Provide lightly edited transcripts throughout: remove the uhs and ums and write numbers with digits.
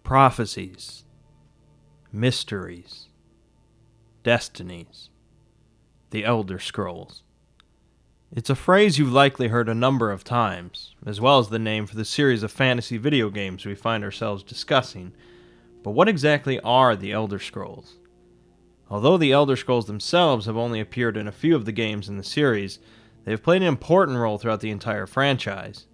prophecies, mysteries, destinies, the Elder Scrolls. It's a phrase you've likely heard a number of times, as well as the name for the series of fantasy video games we find ourselves discussing. But what exactly are the Elder Scrolls? Although the Elder Scrolls themselves have only appeared in a few of the games in the series, they have played an important role throughout the entire franchise.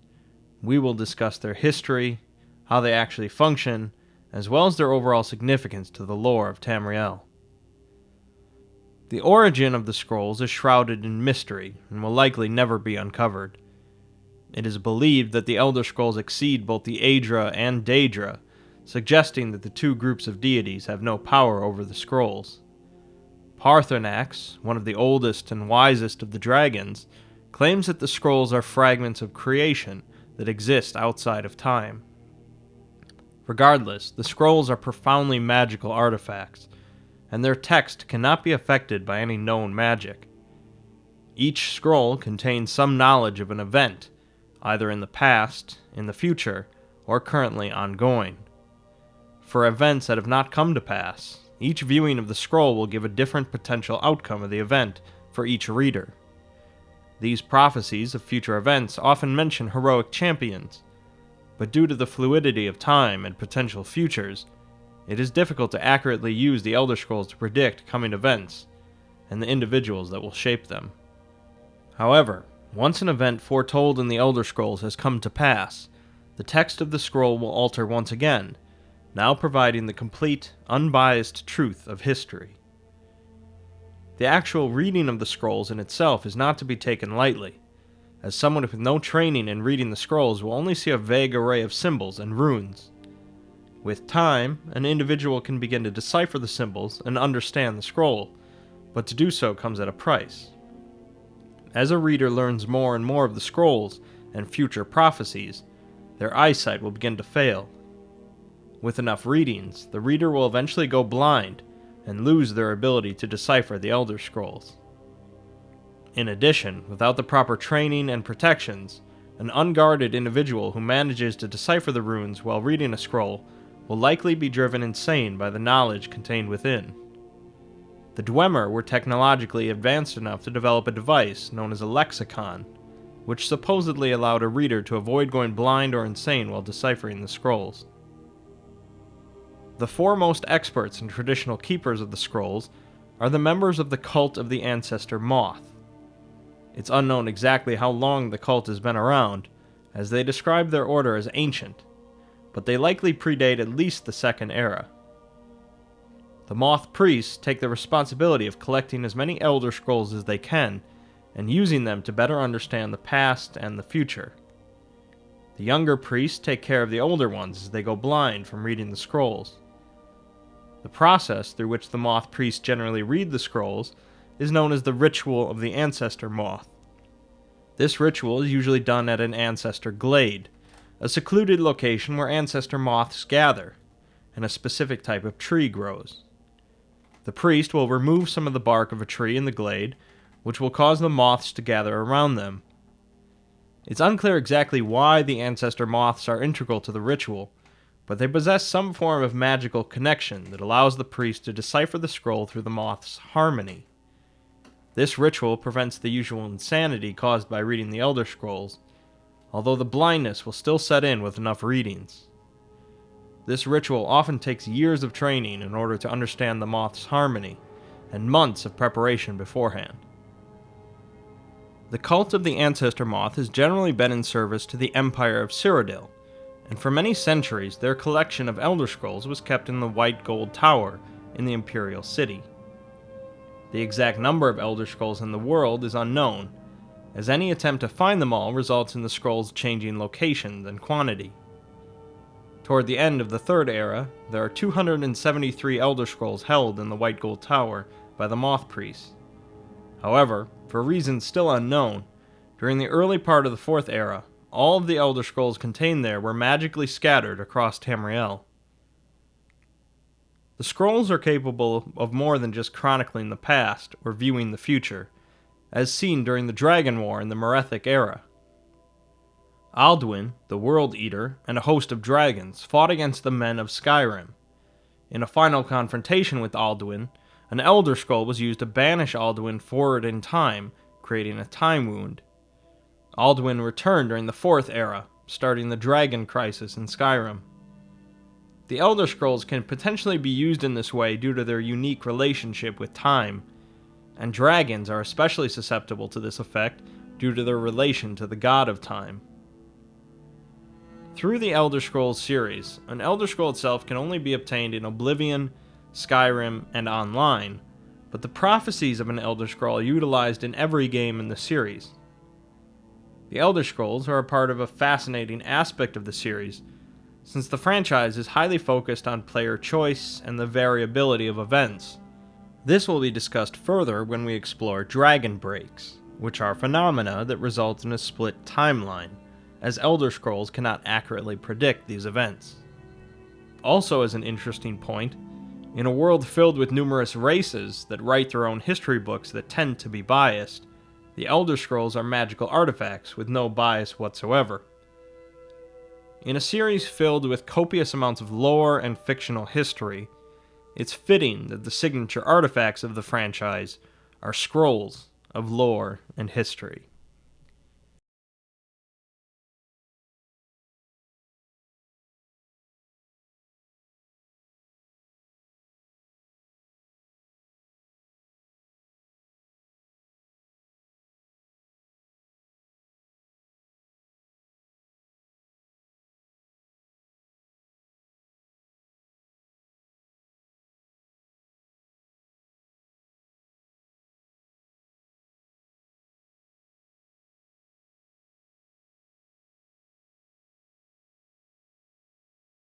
We will discuss their history, how they actually function, as well as their overall significance to the lore of Tamriel. The origin of the scrolls is shrouded in mystery and will likely never be uncovered. It is believed that the Elder Scrolls exceed both the Aedra and Daedra, suggesting that the two groups of deities have no power over the scrolls. Paarthurnax, one of the oldest and wisest of the dragons, claims that the scrolls are fragments of creation that exist outside of time. Regardless, the scrolls are profoundly magical artifacts, and their text cannot be affected by any known magic. Each scroll contains some knowledge of an event, either in the past, in the future, or currently ongoing. For events that have not come to pass, each viewing of the scroll will give a different potential outcome of the event for each reader. These prophecies of future events often mention heroic champions, but due to the fluidity of time and potential futures, it is difficult to accurately use the Elder Scrolls to predict coming events and the individuals that will shape them. However, once an event foretold in the Elder Scrolls has come to pass, the text of the scroll will alter once again, now providing the complete, unbiased truth of history. The actual reading of the scrolls in itself is not to be taken lightly, as someone with no training in reading the scrolls will only see a vague array of symbols and runes. With time, an individual can begin to decipher the symbols and understand the scroll, but to do so comes at a price. As a reader learns more and more of the scrolls and future prophecies, their eyesight will begin to fail. With enough readings, the reader will eventually go blind and lose their ability to decipher the Elder Scrolls. In addition, without the proper training and protections, an unguarded individual who manages to decipher the runes while reading a scroll will likely be driven insane by the knowledge contained within. The Dwemer were technologically advanced enough to develop a device known as a lexicon, which supposedly allowed a reader to avoid going blind or insane while deciphering the scrolls. The foremost experts and traditional keepers of the scrolls are the members of the cult of the Ancestor Moth. It's unknown exactly how long the cult has been around, as they describe their order as ancient, but they likely predate at least the Second Era. The Moth priests take the responsibility of collecting as many Elder Scrolls as they can, and using them to better understand the past and the future. The younger priests take care of the older ones as they go blind from reading the scrolls. The process through which the Moth priests generally read the scrolls is known as the Ritual of the Ancestor Moth. This ritual is usually done at an ancestor glade, a secluded location where ancestor moths gather, and a specific type of tree grows. The priest will remove some of the bark of a tree in the glade, which will cause the moths to gather around them. It's unclear exactly why the ancestor moths are integral to the ritual, but they possess some form of magical connection that allows the priest to decipher the scroll through the moth's harmony. This ritual prevents the usual insanity caused by reading the Elder Scrolls, although the blindness will still set in with enough readings. This ritual often takes years of training in order to understand the moth's harmony, and months of preparation beforehand. The cult of the Ancestor Moth has generally been in service to the Empire of Cyrodiil, and for many centuries their collection of Elder Scrolls was kept in the White Gold Tower in the Imperial City. The exact number of Elder Scrolls in the world is unknown, as any attempt to find them all results in the scrolls changing location and quantity. Toward the end of the Third Era, there are 273 Elder Scrolls held in the White Gold Tower by the Moth Priests. However, for reasons still unknown, during the early part of the Fourth Era, all of the Elder Scrolls contained there were magically scattered across Tamriel. The scrolls are capable of more than just chronicling the past or viewing the future, as seen during the Dragon War in the Merethic era. Alduin, the World Eater, and a host of dragons fought against the men of Skyrim. In a final confrontation with Alduin, an Elder Scroll was used to banish Alduin forward in time, creating a time wound. Alduin returned during the Fourth Era, starting the Dragon Crisis in Skyrim. The Elder Scrolls can potentially be used in this way due to their unique relationship with time, and dragons are especially susceptible to this effect due to their relation to the god of time. Through the Elder Scrolls series, an Elder Scroll itself can only be obtained in Oblivion, Skyrim, and online, but the prophecies of an Elder Scroll are utilized in every game in the series. The Elder Scrolls are a part of a fascinating aspect of the series, since the franchise is highly focused on player choice and the variability of events. This will be discussed further when we explore dragon breaks, which are phenomena that result in a split timeline, as Elder Scrolls cannot accurately predict these events. Also, as an interesting point, in a world filled with numerous races that write their own history books that tend to be biased, the Elder Scrolls are magical artifacts with no bias whatsoever. In a series filled with copious amounts of lore and fictional history, it's fitting that the signature artifacts of the franchise are scrolls of lore and history.